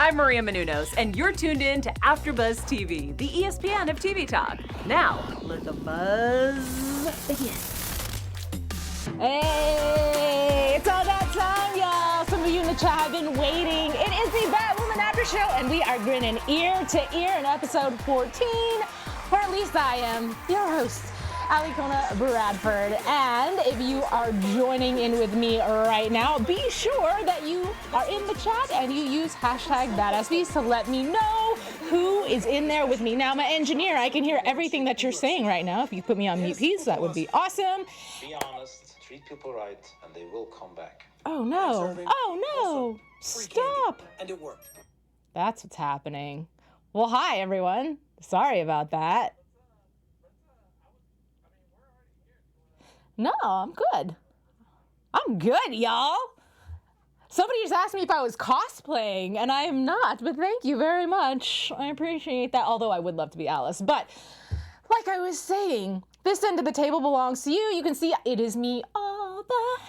I'm Maria Menounos, and you're tuned in to AfterBuzz TV, the ESPN of TV talk. Now, let the buzz begin. Hey, it's all that time, y'all. Some of you in the chat have been waiting. It is the Batwoman After Show, and we are grinning ear to ear in episode 14, or at least I am, your host, Alikona Bradford. And if you are joining in with me right now, be sure that you are in the chat and you use hashtag BadassBeast to let me know who is in there with me. Now, my engineer, I can hear everything that you're saying right now. If you put me on mute, please, that would be awesome. Be honest, treat people right, and they will come back. Oh no, oh no, stop. And it worked. That's what's happening. Well, hi everyone. Sorry about that. No, I'm good. I'm good, y'all. Somebody just asked me if I was cosplaying, and I am not, but thank you very much. I appreciate that, although I would love to be Alice. But like I was saying, this end of the table belongs to you. You can see it is me all by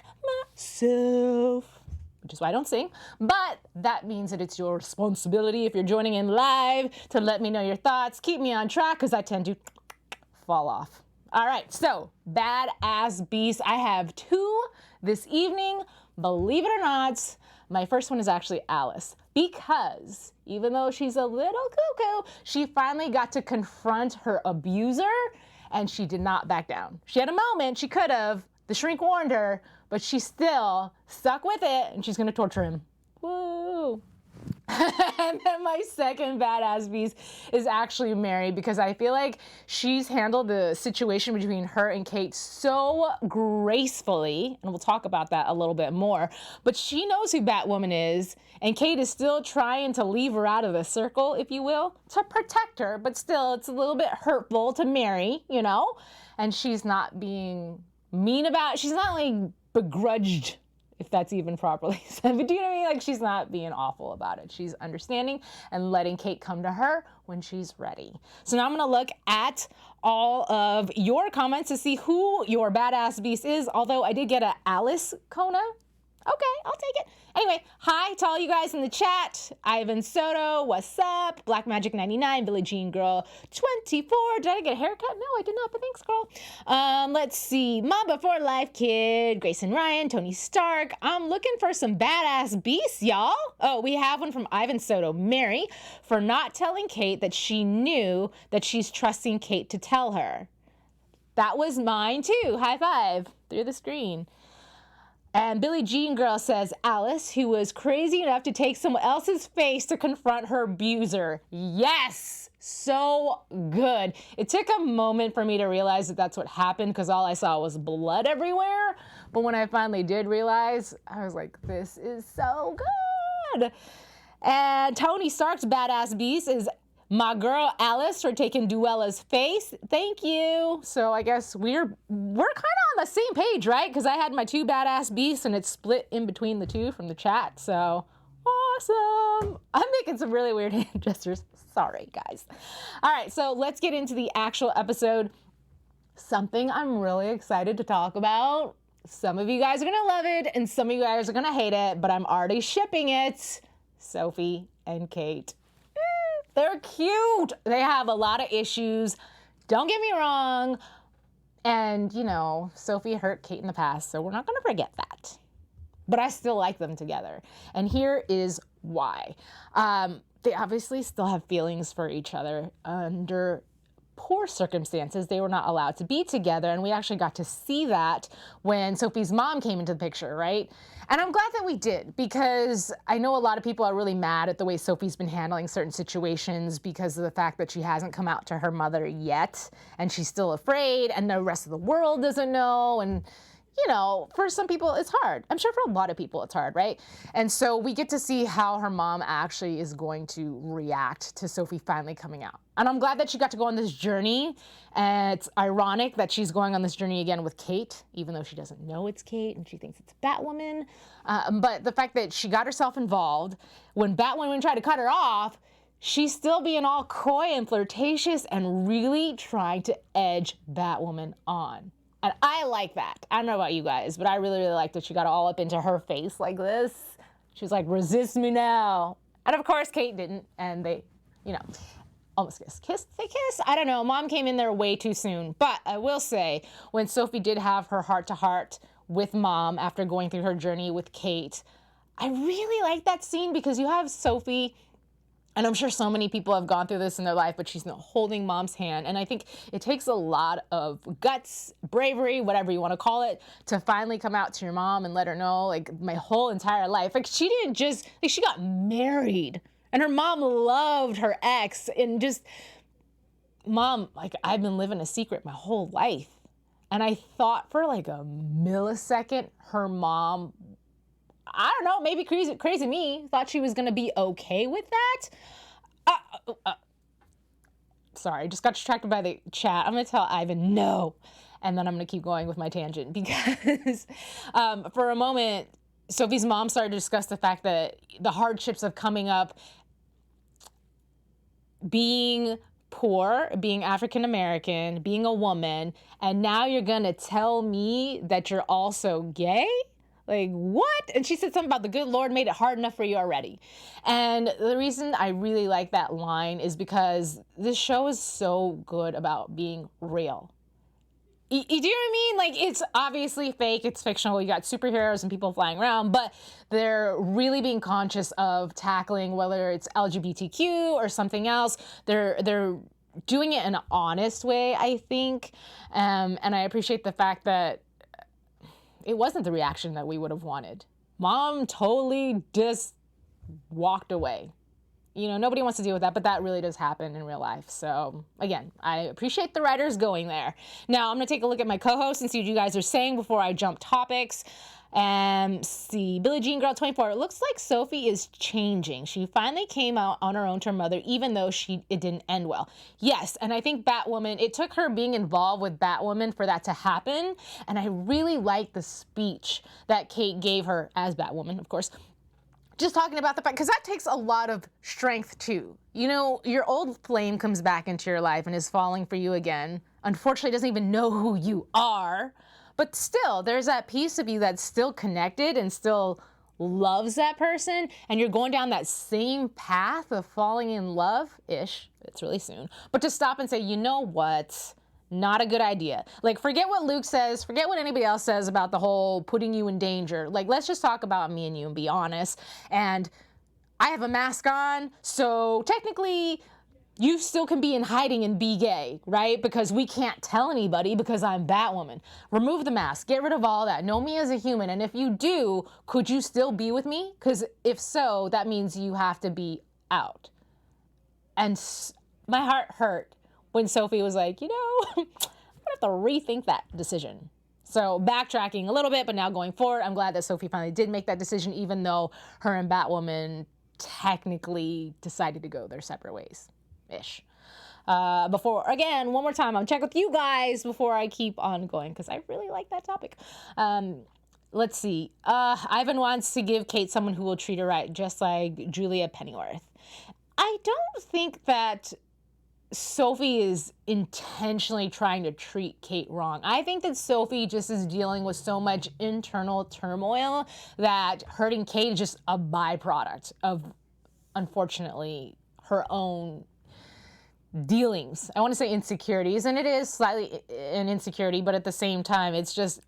myself, which is why I don't sing. But that means that it's your responsibility, if you're joining in live, to let me know your thoughts. Keep me on track, because I tend to fall off. All right, so Badass Beast. I have two this evening. Believe it or not, my first one is actually Alice, because even though she's a little cuckoo, she finally got to confront her abuser, and she did not back down. She had a moment, she could have, the shrink warned her, but she still stuck with it, and she's gonna torture him. Woo! And then my second Badass Beast is actually Mary, because I feel like she's handled the situation between her and Kate so gracefully, and we'll talk about that a little bit more, but she knows who Batwoman is, and Kate is still trying to leave her out of the circle, if you will, to protect her, but still it's a little bit hurtful to Mary, you know, and she's not being mean about it. She's not like begrudged, if that's even properly said, but do you know what I mean? Like, she's not being awful about it. She's understanding and letting Kate come to her when she's ready. So now I'm gonna look at all of your comments to see who your Badass Beast is, although I did get a Alice Kona. Okay, I'll take it. Anyway, hi to all you guys in the chat. Ivan Soto, what's up? Black Magic 99, Billie Jean Girl 24. Did I get a haircut? No, I did not, but thanks, girl. Let's see. Mamba for Life Kid, Grayson Ryan, Tony Stark. I'm looking for some Badass Beasts, y'all. Oh, we have one from Ivan Soto. Mary, for not telling Kate that she knew that she's trusting Kate to tell her. That was mine too. High five through the screen. And Billie Jean Girl says, Alice, who was crazy enough to take someone else's face to confront her abuser. Yes, so good. It took a moment for me to realize that that's what happened, because all I saw was blood everywhere. But when I finally did realize, I was like, this is so good. And Tony Stark's Badass Beast is my girl Alice for taking Duella's face. Thank you. So I guess we're kind of on the same page, right? Because I had my two Badass Beasts and it's split in between the two from the chat. So awesome. I'm making some really weird hand gestures. Sorry, guys. All right, so let's get into the actual episode. Something I'm really excited to talk about. Some of you guys are gonna love it and some of you guys are gonna hate it, but I'm already shipping it. Sophie and Kate. They're cute. They have a lot of issues. Don't get me wrong. And, you know, Sophie hurt Kate in the past, so we're not going to forget that. But I still like them together. And here is why. They obviously still have feelings for each other. Under poor circumstances, they were not allowed to be together. And we actually got to see that when Sophie's mom came into the picture, right? And I'm glad that we did, because I know a lot of people are really mad at the way Sophie's been handling certain situations because of the fact that she hasn't come out to her mother yet, and she's still afraid, and the rest of the world doesn't know, and you know, for some people it's hard. I'm sure for a lot of people it's hard, right? And so we get to see how her mom actually is going to react to Sophie finally coming out. And I'm glad that she got to go on this journey. And it's ironic that she's going on this journey again with Kate, even though she doesn't know it's Kate and she thinks it's Batwoman. But the fact that she got herself involved, when Batwoman tried to cut her off, she's still being all coy and flirtatious and really trying to edge Batwoman on. And I like that. I don't know about you guys, but I really, really like that she got all up into her face like this. She was like, resist me now. And of course, Kate didn't, and they, you know, almost kissed. They kiss? I don't know. Mom came in there way too soon. But I will say, when Sophie did have her heart-to-heart with Mom after going through her journey with Kate, I really like that scene because you have Sophie, and I'm sure so many people have gone through this in their life, but she's holding Mom's hand. And I think it takes a lot of guts, bravery, whatever you want to call it, to finally come out to your mom and let her know, like, my whole entire life. Like, she didn't just, like, she got married. And her mom loved her ex. And just, Mom, like, I've been living a secret my whole life. And I thought for like a millisecond, her mom, I don't know, maybe crazy me, thought she was going to be okay with that. Sorry, I just got distracted by the chat. I'm going to tell Ivan no. And then I'm going to keep going with my tangent because for a moment, Sophie's mom started to discuss the fact that the hardships of coming up, being poor, being African American, being a woman, and now you're going to tell me that you're also gay? Like, what? And she said something about the good Lord made it hard enough for you already. And the reason I really like that line is because this show is so good about being real. You do you know what I mean? Like, it's obviously fake, it's fictional, you got superheroes and people flying around, but they're really being conscious of tackling whether it's LGBTQ or something else. They're doing it in an honest way, I think. And I appreciate the fact that it wasn't the reaction that we would have wanted. Mom totally just walked away. You know, nobody wants to deal with that, but that really does happen in real life. So again, I appreciate the writers going there. Now I'm gonna take a look at my co-hosts and see what you guys are saying before I jump topics. See, Billie Jean Girl 24. It looks like Sophie is changing. She finally came out on her own to her mother, even though it didn't end well. Yes, and I think Batwoman, it took her being involved with Batwoman for that to happen. And I really like the speech that Kate gave her as Batwoman, of course. Just talking about the fact, because that takes a lot of strength too. You know, your old flame comes back into your life and is falling for you again. Unfortunately, doesn't even know who you are. But still, there's that piece of you that's still connected and still loves that person. And you're going down that same path of falling in love-ish. It's really soon. But to stop and say, you know what? Not a good idea. Like, forget what Luke says, forget what anybody else says about the whole putting you in danger. Like, let's just talk about me and you and be honest. And I have a mask on, so technically you still can be in hiding and be gay, right? Because we can't tell anybody because I'm Batwoman. Remove the mask, get rid of all that. Know me as a human. And if you do, could you still be with me? Because if so, that means you have to be out. And my heart hurt when Sophie was like, you know, I'm gonna have to rethink that decision. So backtracking a little bit, but now going forward, I'm glad that Sophie finally did make that decision, even though her and Batwoman technically decided to go their separate ways-ish. Before, again, one more time, I'll check with you guys before I keep on going, because I really like that topic. Let's see. Ivan wants to give Kate someone who will treat her right, just like Julia Pennyworth. I don't think that Sophie is intentionally trying to treat Kate wrong. I think that Sophie just is dealing with so much internal turmoil that hurting Kate is just a byproduct of, unfortunately, her own dealings. I want to say insecurities, and it is slightly an insecurity, but at the same time, it's just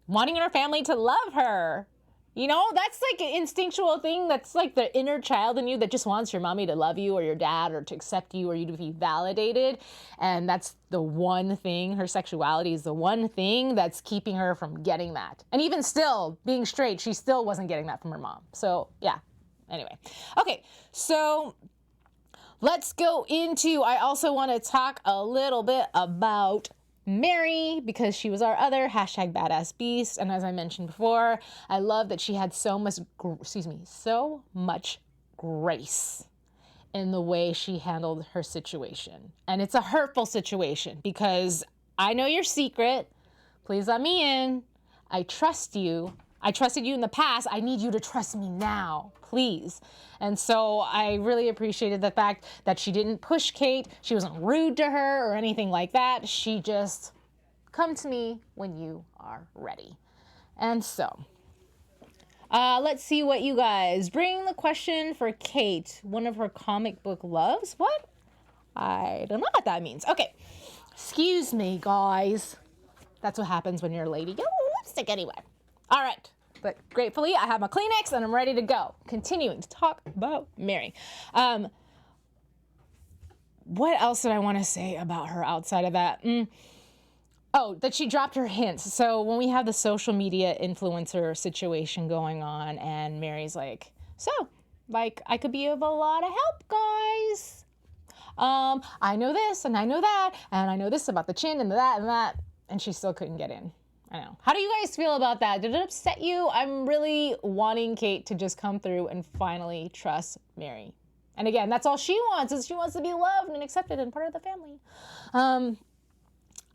wanting her family to love her. You know, that's like an instinctual thing. That's like the inner child in you that just wants your mommy to love you or your dad or to accept you or you to be validated. And that's the one thing, her sexuality is the one thing that's keeping her from getting that. And even still, being straight, she still wasn't getting that from her mom. So yeah, anyway. Okay, so let's go into, I also want to talk a little bit about Mary, because she was our other #badass beast. And as I mentioned before, I love that she had so much grace in the way she handled her situation. And it's a hurtful situation because I know your secret. Please let me in. I trust you. I trusted you in the past. I need you to trust me now, please. And so I really appreciated the fact that she didn't push Kate. She wasn't rude to her or anything like that. She just, come to me when you are ready. And so, Let's see what you guys bring. The question for Kate, one of her comic book loves. What? I don't know what that means. Okay. Excuse me, guys. That's what happens when you're a lady. Yellow lipstick anyway. All right. But gratefully, I have my Kleenex and I'm ready to go. Continuing to talk about Mary. What else did I want to say about her outside of that? Oh, that she dropped her hints. So when we have the social media influencer situation going on and Mary's like, so, like, I could be of a lot of help, guys. I know this and I know that and I know this about the chin and that and that. And she still couldn't get in. I know. How do you guys feel about that? Did it upset you? I'm really wanting Kate to just come through and finally trust Mary. And again, that's all she wants, is she wants to be loved and accepted and part of the family.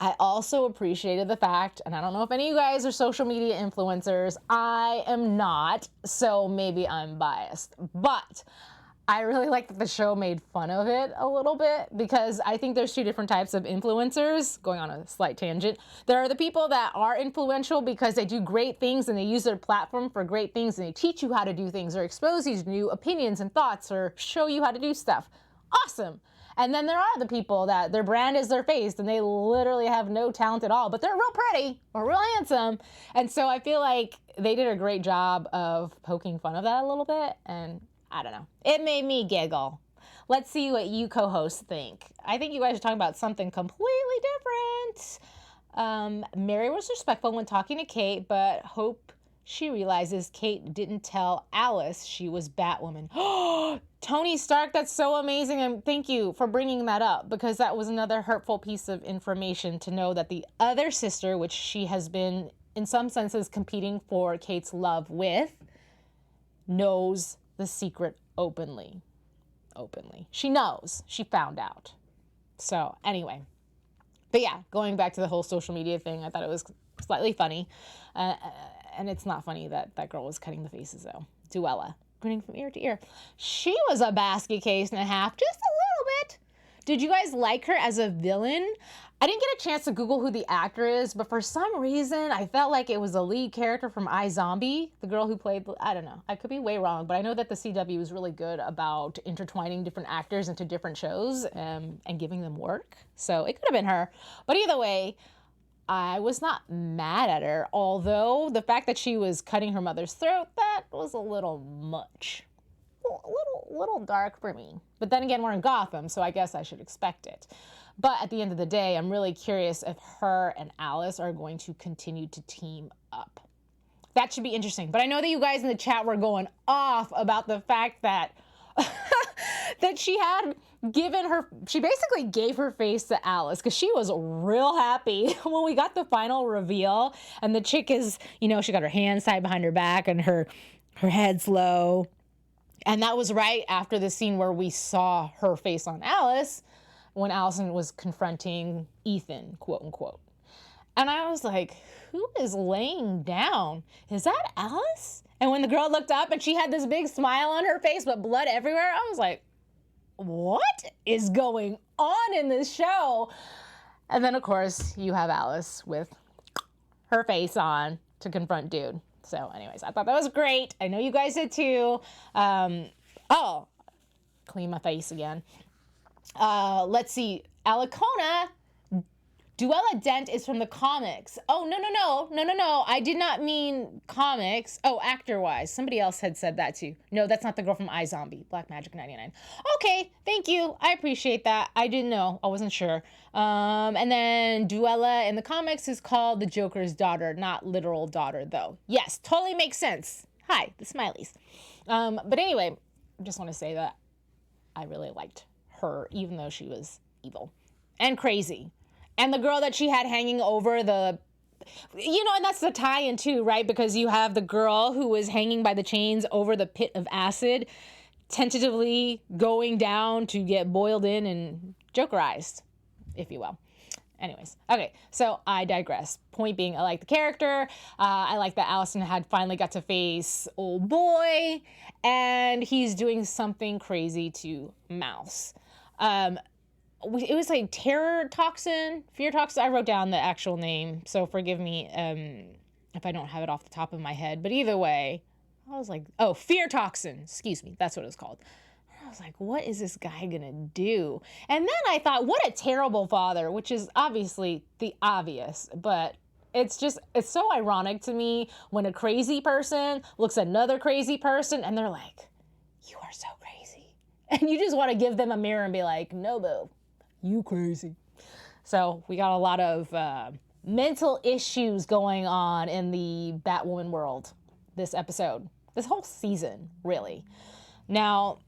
I also appreciated the fact, and I don't know if any of you guys are social media influencers. I am not, so maybe I'm biased. But I really like that the show made fun of it a little bit, because I think there's two different types of influencers. Going on a slight tangent. There are the people that are influential because they do great things and they use their platform for great things and they teach you how to do things or expose you to new opinions and thoughts or show you how to do stuff. Awesome. And then there are the people that their brand is their face and they literally have no talent at all, but they're real pretty or real handsome. And so I feel like they did a great job of poking fun of that a little bit, and I don't know. It made me giggle. Let's see what you co-hosts think. I think you guys are talking about something completely different. Mary was respectful when talking to Kate, but hope she realizes Kate didn't tell Alice she was Batwoman. Tony Stark, that's so amazing. And thank you for bringing that up, because that was another hurtful piece of information to know that the other sister, which she has been in some senses competing for Kate's love with, knows the secret openly. She knows. She found out. So anyway. But yeah, going back to the whole social media thing, I thought it was slightly funny. And it's not funny that that girl was cutting the faces, though. Duella, grinning from ear to ear. She was a basket case and a half, just a little bit. Did you guys like her as a villain? I didn't get a chance to Google who the actor is, but for some reason, I felt like it was the lead character from iZombie, the girl who played, I don't know, I could be way wrong, but I know that the CW is really good about intertwining different actors into different shows and giving them work. So it could have been her. But either way, I was not mad at her, although the fact that she was cutting her mother's throat, that was a little much. A little dark for me. But then again, we're in Gotham, so I guess I should expect it. But at the end of the day, I'm really curious if her and Alice are going to continue to team up. That should be interesting. But I know that you guys in the chat were going off about the fact that that she basically gave her face to Alice, because she was real happy when we got the final reveal. And the chick is, you know, she got her hands tied behind her back and her head's low. And that was right after the scene where we saw her face on Alice when Allison was confronting Ethan, quote unquote. And I was like, who is laying down? Is that Alice? And when the girl looked up and she had this big smile on her face but blood everywhere, I was like, what is going on in this show? And then, of course, you have Alice with her face on to confront Dude. So anyways, I thought that was great. I know you guys did too. Oh, clean my face again. Let's see. Alikona, Duella Dent is from the comics. Oh, no. I did not mean comics. Oh, actor-wise. Somebody else had said that too. No, that's not the girl from iZombie. Black Magic 99. Okay, thank you. I appreciate that. I didn't know. I wasn't sure. And then Duella in the comics is called the Joker's daughter, not literal daughter, though. Yes, totally makes sense. Hi, the smileys. But anyway, I just want to say that I really liked her, even though she was evil and crazy. And the girl that she had hanging over the, and that's the tie-in too, right? Because you have the girl who was hanging by the chains over the pit of acid, tentatively going down to get boiled in and Jokerized, if you will. Anyways, okay, so I digress. Point being, I like the character. I like that Allison had finally got to face old boy, and he's doing something crazy to Mouse. It was like terror toxin, fear toxin. I wrote down the actual name, so forgive me if I don't have it off the top of my head. But either way, I was like, oh, fear toxin. Excuse me. That's what it's called. I was like, what is this guy gonna do? And then I thought, what a terrible father, which is obviously the obvious, but it's so ironic to me when a crazy person looks at another crazy person and they're like, you are so crazy. And you just want to give them a mirror and be like, no, boo, you crazy. So we got a lot of mental issues going on in the Batwoman world this episode, this whole season, really. Now,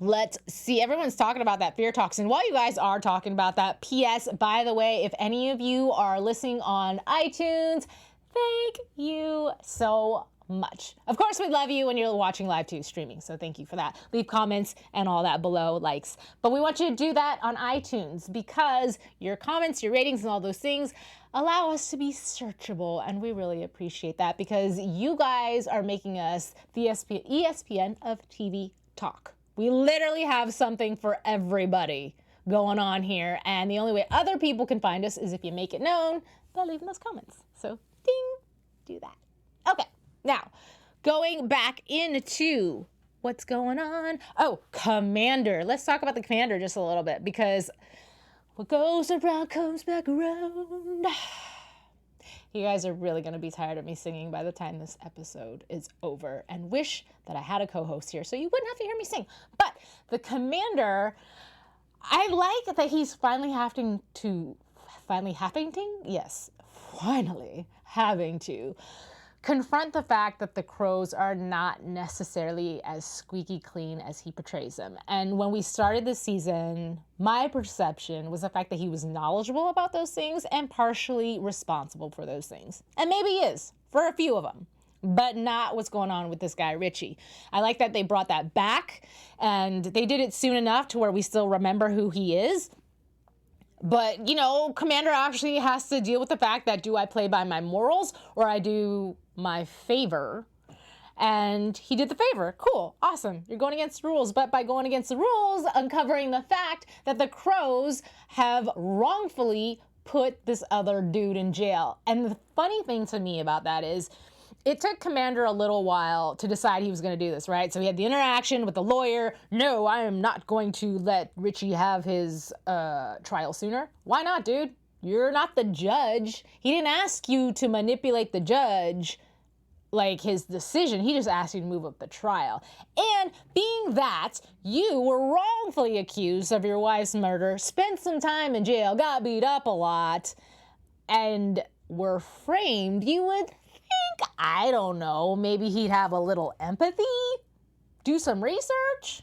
let's see. Everyone's talking about that fear toxin. While you guys are talking about that, P.S., by the way, if any of you are listening on iTunes, thank you so much. Of course, we love you when you're watching live too, streaming. So thank you for that. Leave comments and all that below, likes. But we want you to do that on iTunes because your comments, your ratings, and all those things allow us to be searchable. And we really appreciate that because you guys are making us the ESPN of TV talk. We literally have something for everybody going on here. And the only way other people can find us is if you make it known by leaving those comments. So ding, do that. Okay, now going back into what's going on. Oh, Commander. Let's talk about the Commander just a little bit because what goes around comes back around. You guys are really going to be tired of me singing by the time this episode is over and wish that I had a co-host here so you wouldn't have to hear me sing. But the Commander, I like that he's finally having to confront the fact that the crows are not necessarily as squeaky clean as he portrays them. And when we started this season, my perception was the fact that he was knowledgeable about those things and partially responsible for those things. And maybe he is, for a few of them, but not what's going on with this guy, Richie. I like that they brought that back, and they did it soon enough to where we still remember who he is. But, you know, Commander actually has to deal with the fact that do I play by my morals or I do my favor? And he did the favor. Cool. Awesome. You're going against the rules. But by going against the rules, uncovering the fact that the crows have wrongfully put this other dude in jail. And the funny thing to me about that is it took Commander a little while to decide he was going to do this, right? So he had the interaction with the lawyer. No, I am not going to let Richie have his trial sooner. Why not, dude? You're not the judge. He didn't ask you to manipulate the judge, like his decision. He just asked you to move up the trial. And being that you were wrongfully accused of your wife's murder, spent some time in jail, got beat up a lot, and were framed, you would think, I don't know, maybe he'd have a little empathy, do some research.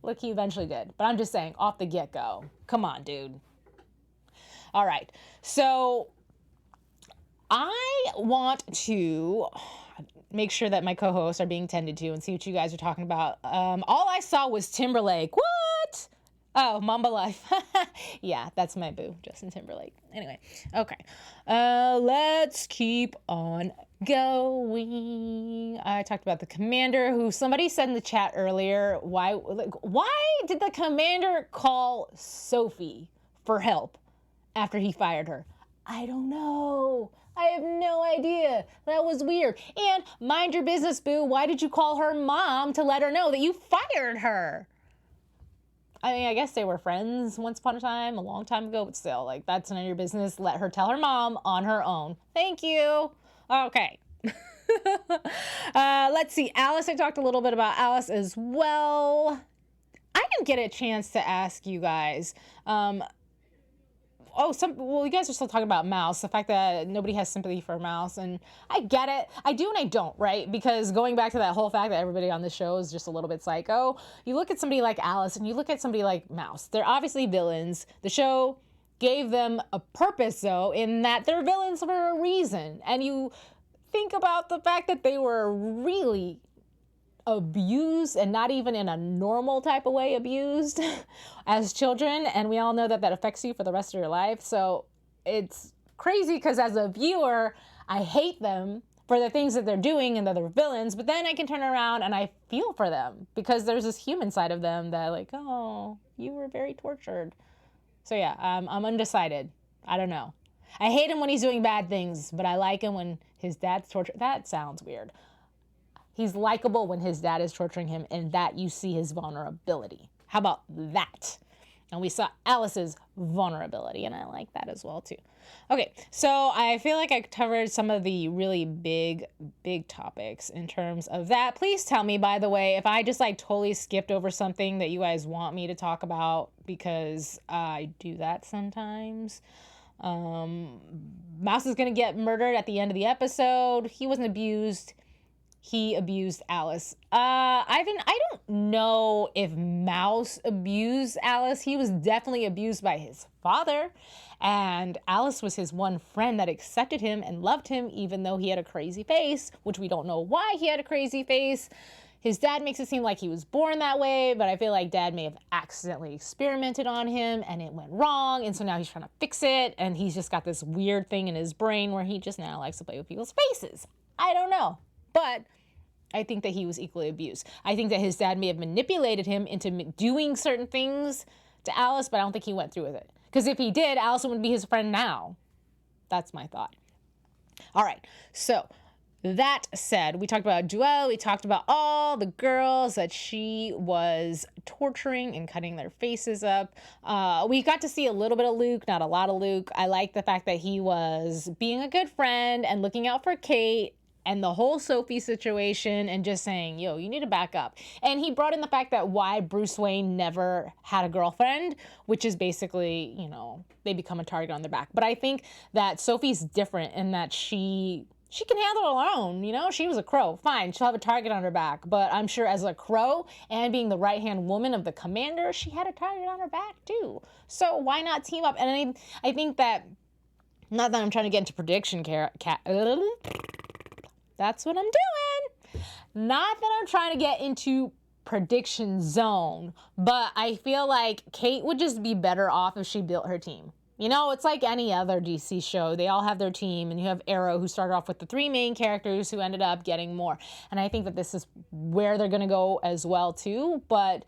Look, he eventually did. But I'm just saying, off the get-go, come on, dude. All right, so I want to make sure that my co-hosts are being tended to and see what you guys are talking about. All I saw was Timberlake. What? Oh, Mamba Life. Yeah, that's my boo, Justin Timberlake. Anyway, okay. Let's keep on going. I talked about the Commander, who somebody said in the chat earlier, why did the Commander call Sophie for help after he fired her? I don't know. I have no idea. That was weird. And mind your business, boo. Why did you call her mom to let her know that you fired her? I mean, I guess they were friends once upon a time, a long time ago, but still, like, that's none of your business. Let her tell her mom on her own. Thank you. Okay. Let's see. Alice, I talked a little bit about Alice as well. I didn't get a chance to ask you guys. You guys are still talking about Mouse, the fact that nobody has sympathy for Mouse, and I get it. I do and I don't, right? Because going back to that whole fact that everybody on this show is just a little bit psycho, you look at somebody like Alice and you look at somebody like Mouse. They're obviously villains. The show gave them a purpose, though, in that they're villains for a reason. And you think about the fact that they were really abused, and not even in a normal type of way abused as children, and we all know that that affects you for the rest of your life. So it's crazy because as a viewer, I hate them for the things that they're doing and that they're villains, but then I can turn around and I feel for them because there's this human side of them that, like, oh, you were very tortured. So yeah, I'm undecided. I don't know. I hate him when he's doing bad things, but I like him when his dad's tortured. That sounds weird. He's likable when his dad is torturing him, and that you see his vulnerability. How about that? And we saw Alice's vulnerability, and I like that as well, too. Okay, so I feel like I covered some of the really big topics in terms of that. Please tell me, by the way, if I just like totally skipped over something that you guys want me to talk about, because I do that sometimes. Mouse is going to get murdered at the end of the episode. He wasn't abused. He abused Alice. Ivan, I don't know if Mouse abused Alice. He was definitely abused by his father. And Alice was his one friend that accepted him and loved him, even though he had a crazy face, which we don't know why he had a crazy face. His dad makes it seem like he was born that way, but I feel like dad may have accidentally experimented on him and it went wrong. And so now he's trying to fix it. And he's just got this weird thing in his brain where he just now likes to play with people's faces. I don't know. But I think that he was equally abused. I think that his dad may have manipulated him into doing certain things to Alice, but I don't think he went through with it. Because if he did, Alice wouldn't be his friend now. That's my thought. All right, so that said, we talked about Duel. We talked about all the girls that she was torturing and cutting their faces up. We got to see a little bit of Luke, not a lot of Luke. I like the fact that he was being a good friend and looking out for Kate and the whole Sophie situation and just saying, yo, you need to back up. And he brought in the fact that why Bruce Wayne never had a girlfriend, which is basically, you know, they become a target on their back. But I think that Sophie's different in that she can handle it alone, you know? She was a crow. Fine, she'll have a target on her back. But I'm sure as a crow and being the right-hand woman of the commander, she had a target on her back too. So why not team up? And I think that, not that I'm trying to get into prediction that's what I'm doing. Not that I'm trying to get into prediction zone, but I feel like Kate would just be better off if she built her team. You know, it's like any other DC show. They all have their team, and you have Arrow, who started off with the 3 main characters who ended up getting more. And I think that this is where they're going to go as well, too. But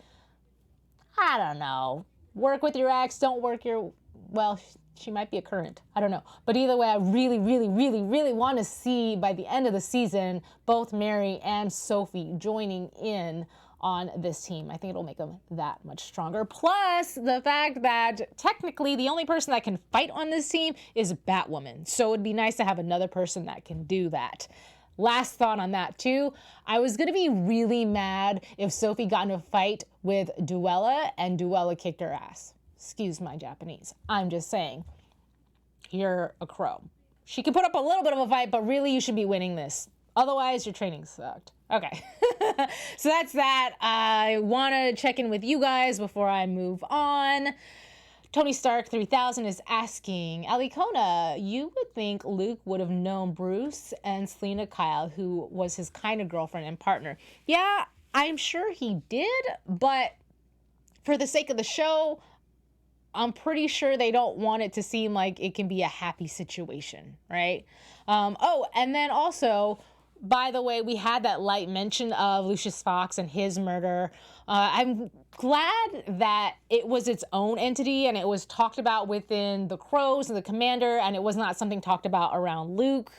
I don't know. Work with your ex, don't work your... Well, she might be a current. I don't know. But either way, I really, really, really, really want to see by the end of the season both Mary and Sophie joining in on this team. I think it'll make them that much stronger. Plus, the fact that technically the only person that can fight on this team is Batwoman. So it'd be nice to have another person that can do that. Last thought on that too, I was gonna be really mad if Sophie got in a fight with Duella and Duella kicked her ass. Excuse my Japanese. I'm just saying, you're a crow. She can put up a little bit of a fight, but really you should be winning this. Otherwise, your training sucked. Okay, so that's that. I want to check in with you guys before I move on. Tony Stark 3000 is asking, Alikona, you would think Luke would have known Bruce and Selena Kyle, who was his kind of girlfriend and partner. Yeah, I'm sure he did, but for the sake of the show, I'm pretty sure they don't want it to seem like it can be a happy situation, right? Oh, and then also, by the way, we had that light mention of Lucius Fox and his murder. I'm glad that it was its own entity and it was talked about within the Crows and the Commander, and it was not something talked about around Luke,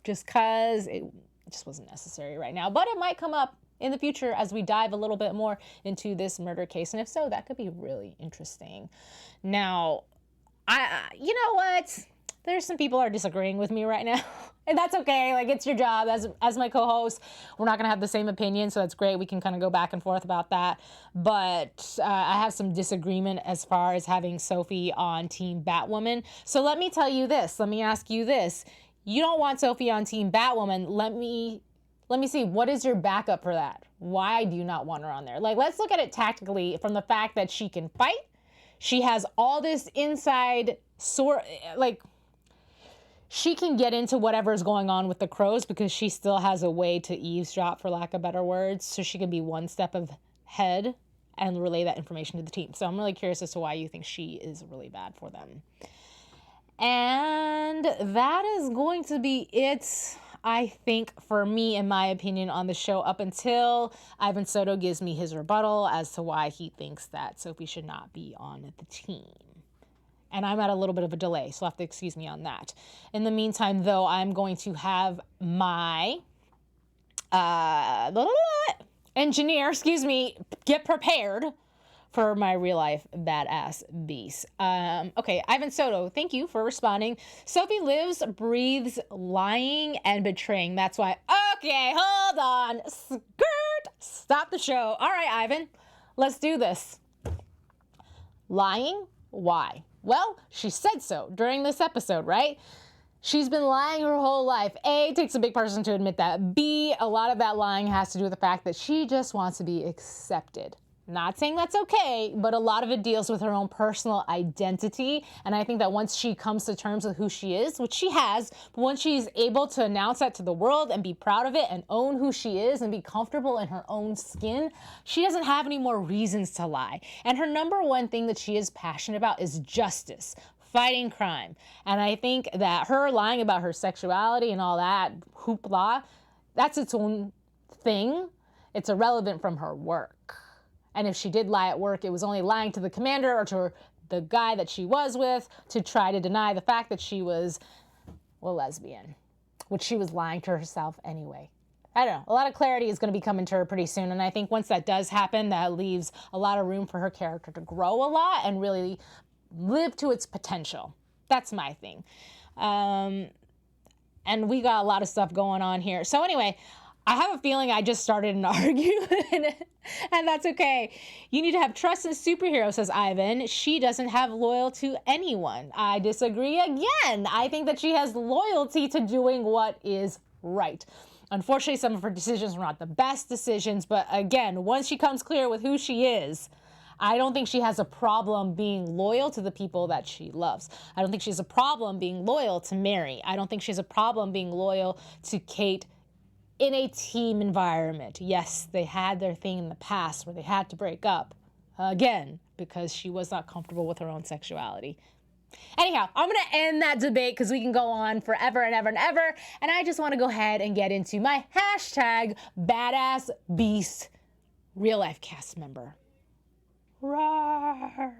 just because it just wasn't necessary right now. But it might come up in the future as we dive a little bit more into this murder case. And if so, that could be really interesting. Now, you know what? There's some people are disagreeing with me right now. And that's okay. Like, it's your job as my co-host. We're not going to have the same opinion, so that's great. We can kind of go back and forth about that. But I have some disagreement as far as having Sophie on Team Batwoman. So let me tell you this. Let me ask you this. You don't want Sophie on Team Batwoman. Let me see, what is your backup for that? Why do you not want her on there? Like, let's look at it tactically from the fact that she can fight. She has all this inside she can get into whatever is going on with the Crows because she still has a way to eavesdrop, for lack of better words. So she can be one step ahead and relay that information to the team. So I'm really curious as to why you think she is really bad for them. And that is going to be it, I think, for me, in my opinion, on the show up until Ivan Soto gives me his rebuttal as to why he thinks that Sophie should not be on the team. And I'm at a little bit of a delay, so you'll have to excuse me on that. In the meantime, though, I'm going to have my engineer, get prepared for my real life badass beast. Okay, Ivan Soto, thank you for responding. Sophie lives, breathes, lying and betraying. That's why. Okay, hold on. Skirt. Stop the show. All right, Ivan, let's do this. Lying? Why? Well, she said so during this episode, right? She's been lying her whole life. A, it takes a big person to admit that. B, a lot of that lying has to do with the fact that she just wants to be accepted. Not saying that's okay, but a lot of it deals with her own personal identity. And I think that once she comes to terms with who she is, which she has, but once she's able to announce that to the world and be proud of it and own who she is and be comfortable in her own skin, she doesn't have any more reasons to lie. And her number one thing that she is passionate about is justice, fighting crime. And I think that her lying about her sexuality and all that hoopla, that's its own thing. It's irrelevant from her work. And if she did lie at work, it was only lying to the commander or to the guy that she was with to try to deny the fact that she was, well, lesbian, which she was lying to herself anyway. I don't know. A lot of clarity is going to be coming to her pretty soon. And I think once that does happen, that leaves a lot of room for her character to grow a lot and really live to its potential. That's my thing. And we got a lot of stuff going on here. So anyway, I have a feeling I just started an argument, and that's okay. You need to have trust in superheroes, says Ivan. She doesn't have loyalty to anyone. I disagree again. I think that she has loyalty to doing what is right. Unfortunately, some of her decisions were not the best decisions, but again, once she comes clear with who she is, I don't think she has a problem being loyal to the people that she loves. I don't think she has a problem being loyal to Mary. I don't think she has a problem being loyal to Kate in a team environment. Yes, they had their thing in the past where they had to break up again because she was not comfortable with her own sexuality. Anyhow, I'm going to end that debate because we can go on forever and ever and ever. And I just want to go ahead and get into my hashtag badass beast real life cast member. Roar.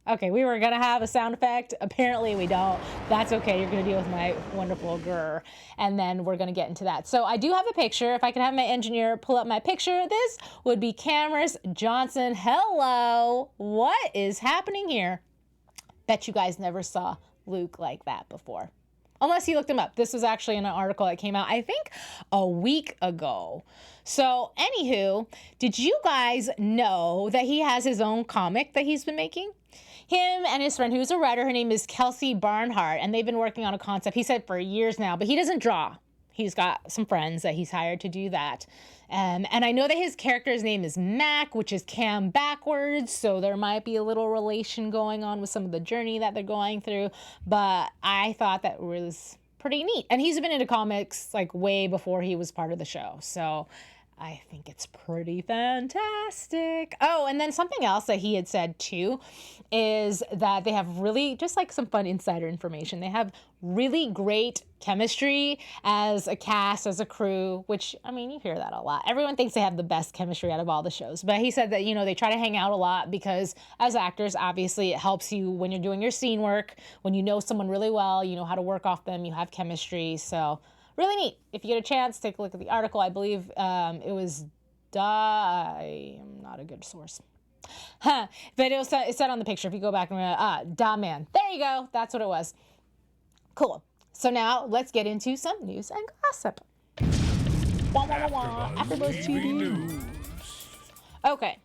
Okay, we were gonna have a sound effect. Apparently we don't. That's okay, you're gonna deal with my wonderful grr. And then we're gonna get into that. So I do have a picture. If I could have my engineer pull up my picture, this would be Cameras Johnson. Hello, what is happening here? Bet you guys never saw Luke like that before. Unless you looked him up. This was actually in an article that came out, I think, a week ago. So, anywho, did you guys know that he has his own comic that he's been making? Him and his friend, who's a writer, her name is Kelsey Barnhart, and they've been working on a concept, he said, for years now, but he doesn't draw. He's got some friends that he's hired to do that. And I know that his character's name is Mac, which is Cam backwards, so there might be a little relation going on with some of the journey that they're going through, but I thought that was pretty neat. And he's been into comics like way before he was part of the show, so I think it's pretty fantastic. Oh, and then something else that he had said too is that they have really, just like some fun insider information, they have really great chemistry as a cast, as a crew, which, I mean, you hear that a lot. Everyone thinks they have the best chemistry out of all the shows. But he said that, you know, they try to hang out a lot because as actors, obviously, it helps you when you're doing your scene work. When you know someone really well, you know how to work off them, you have chemistry. So really neat. If you get a chance, take a look at the article. I believe it was I am not a good source. But it said on the picture, if you go back and Man. There you go. That's what it was. Cool. So now let's get into some news and gossip. AfterBuzz TV news. Okay.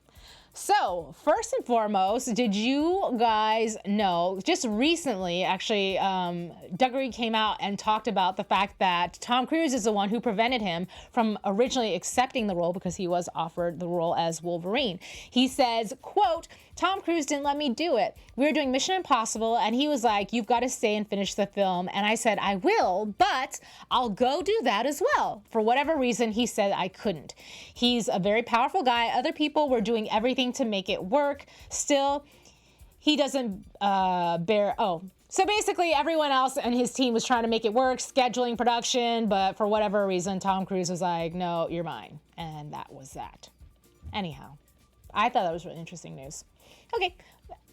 So, first and foremost, did you guys know, just recently, actually, Duggery came out and talked about the fact that Tom Cruise is the one who prevented him from originally accepting the role because he was offered the role as Wolverine. He says, quote, Tom Cruise didn't let me do it. We were doing Mission Impossible, and he was like, you've got to stay and finish the film. And I said, I will, but I'll go do that as well. For whatever reason, he said I couldn't. He's a very powerful guy. Other people were doing everything to make it work. Still, he doesn't so basically everyone else and his team was trying to make it work, scheduling production, but for whatever reason, Tom Cruise was like, no, you're mine. And that was that. Anyhow, I thought that was really interesting news. Okay.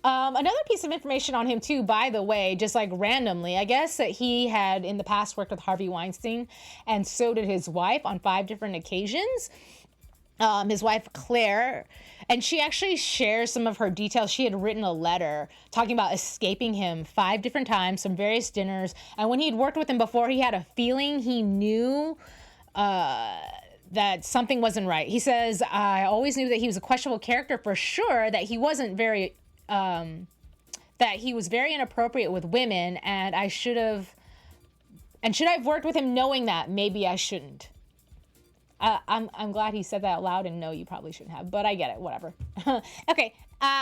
Another piece of information on him too, by the way, just like randomly, I guess that he had in the past worked with Harvey Weinstein, and so did his wife on 5 different occasions. His wife, Claire, and she actually shares some of her details. She had written a letter talking about escaping him 5 different times, some various dinners. And when he'd worked with him before, he had a feeling he knew that something wasn't right. He says, I always knew that he was a questionable character for sure, that he wasn't very, that he was very inappropriate with women, and should I have worked with him knowing that? Maybe I shouldn't. I'm glad he said that out loud, and no, you probably shouldn't have, but I get it, whatever. Okay,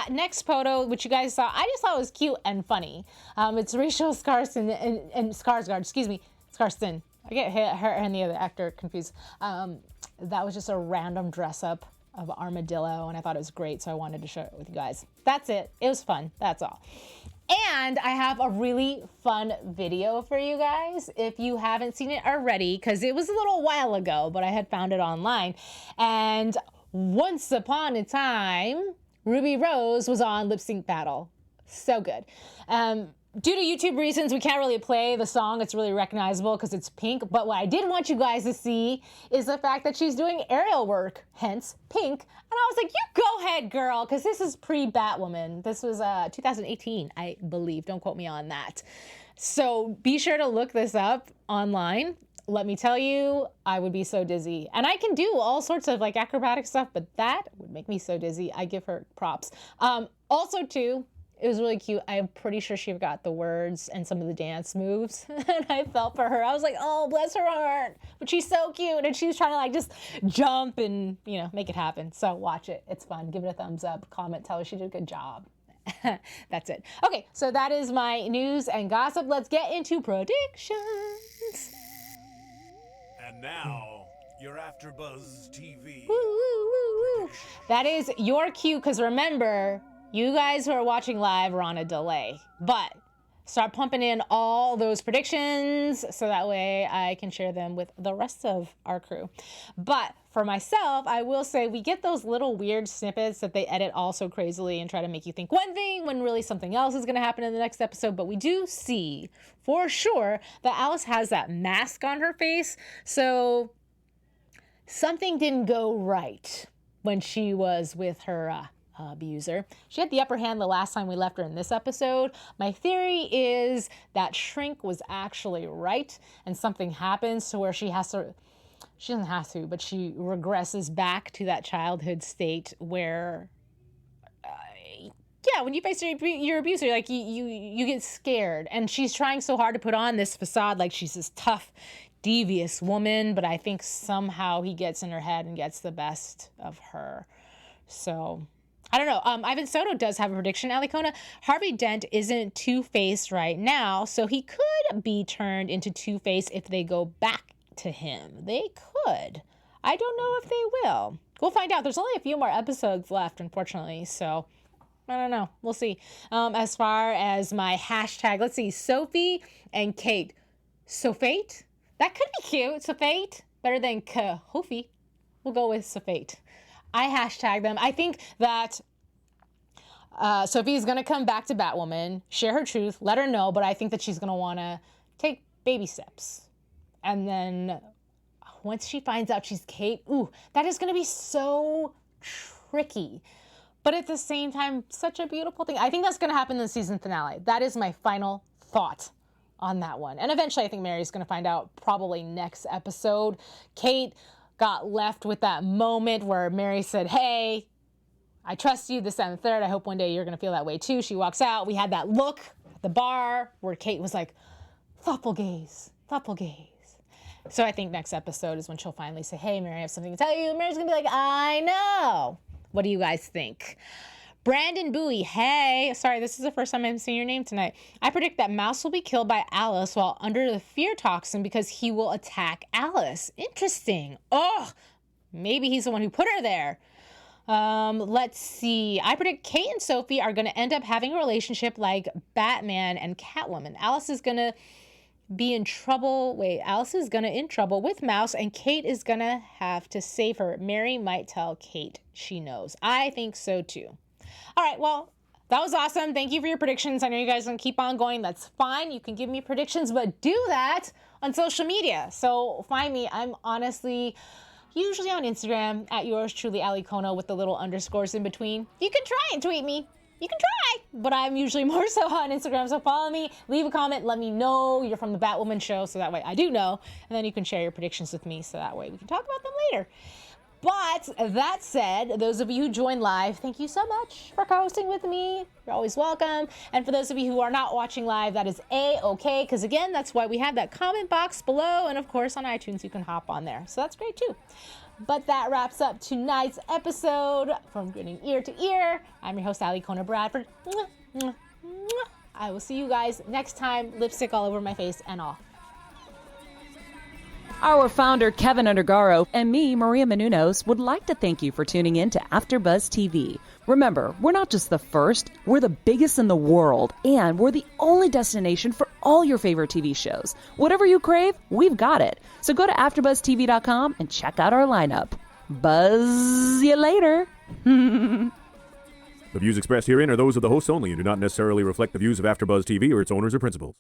next photo, which you guys saw, I just thought it was cute and funny. It's Rachel Skarsten and Skarsgård, Skarsten. I get her and the other actor confused. That was just a random dress up of Armadillo, and I thought it was great, so I wanted to share it with you guys. That's it. It was fun. That's all. And I have a really fun video for you guys if you haven't seen it already, because it was a little while ago, but I had found it online. And once upon a time, Ruby Rose was on Lip Sync Battle. So good. Due to YouTube reasons, we can't really play the song. It's really recognizable because it's Pink. But what I did want you guys to see is the fact that she's doing aerial work, hence Pink. And I was like, you go ahead, girl, because this is pre-Batwoman. This was 2018, I believe. Don't quote me on that. So be sure to look this up online. Let me tell you, I would be so dizzy. And I can do all sorts of like acrobatic stuff, but that would make me so dizzy. I give her props. Also, too, it was really cute. I'm pretty sure she forgot the words and some of the dance moves. And I felt for her. I was like, oh, bless her heart. But she's so cute. And she was trying to like just jump and, you know, make it happen. So watch it. It's fun. Give it a thumbs up. Comment. Tell her she did a good job. That's it. Okay, so that is my news and gossip. Let's get into predictions. And now, your AfterBuzz TV. Woo, woo, woo, woo. That is your cue, because remember, you guys who are watching live are on a delay, but start pumping in all those predictions so that way I can share them with the rest of our crew. But for myself, I will say we get those little weird snippets that they edit all so crazily and try to make you think one thing when really something else is going to happen in the next episode. But we do see for sure that Alice has that mask on her face. So something didn't go right when she was with her abuser. She had the upper hand the last time we left her in this episode. My theory is that Shrink was actually right and something happens to where she doesn't have to, but she regresses back to that childhood state where, when you face your abuser, like you get scared, and she's trying so hard to put on this facade like she's this tough, devious woman, but I think somehow he gets in her head and gets the best of her. So I don't know. Ivan Soto does have a prediction, Alikona. Harvey Dent isn't Two-Face right now, so he could be turned into Two-Face if they go back to him. They could. I don't know if they will. We'll find out. There's only a few more episodes left, unfortunately, so I don't know. We'll see. As far as my hashtag, let's see, Sophie and Kate. Sophate? That could be cute. Sophate. Better than Kofi. We'll go with Sophate. I hashtag them. I think that Sophie's going to come back to Batwoman, share her truth, let her know, but I think that she's going to want to take baby steps. And then once she finds out she's Kate, that is going to be so tricky. But at the same time, such a beautiful thing. I think that's going to happen in the season finale. That is my final thought on that one. And eventually I think Mary's going to find out probably next episode. Kate got left with that moment where Mary said, hey, I trust you, this, that, and the third. I hope one day you're going to feel that way too. She walks out. We had that look at the bar where Kate was like, thoughtful gaze, thoughtful gaze. So I think next episode is when she'll finally say, hey, Mary, I have something to tell you. Mary's going to be like, I know. What do you guys think? Brandon Bowie, hey, sorry, this is the first time I'm seeing your name tonight. I predict that Mouse will be killed by Alice while under the fear toxin because he will attack Alice. Interesting. Oh, maybe he's the one who put her there. Let's see. I predict Kate and Sophie are going to end up having a relationship like Batman and Catwoman. Alice is going to be in trouble. Wait, Alice is gonna in trouble with Mouse, and Kate is gonna have to save her. Mary might tell Kate she knows. I think so too. All right, well, that was awesome. Thank you for your predictions. I know you guys are gonna keep on going. That's fine. You can give me predictions, but do that on social media. So find me. I'm honestly usually on Instagram at yours truly, Alikona, with the little underscores in between. You can try and tweet me. You can try, but I'm usually more so on Instagram. So follow me, leave a comment, let me know you're from the Batwoman show, so that way I do know, and then you can share your predictions with me, so that way we can talk about them later. But that said, those of you who joined live, thank you so much for co-hosting with me. You're always welcome. And for those of you who are not watching live, that is A-okay, because again, that's why we have that comment box below, and of course on iTunes you can hop on there. So that's great too. But that wraps up tonight's episode from Grinning Ear to Ear. I'm your host, Alikona Bradford. I will see you guys next time. Lipstick all over my face and all. Our founder, Keven Undergaro, and me, Maria Menounos, would like to thank you for tuning in to AfterBuzz TV. Remember, we're not just the first, we're the biggest in the world, and we're the only destination for all your favorite TV shows. Whatever you crave, we've got it. So go to AfterBuzzTV.com and check out our lineup. Buzz you later. The views expressed herein are those of the hosts only and do not necessarily reflect the views of AfterBuzz TV or its owners or principals.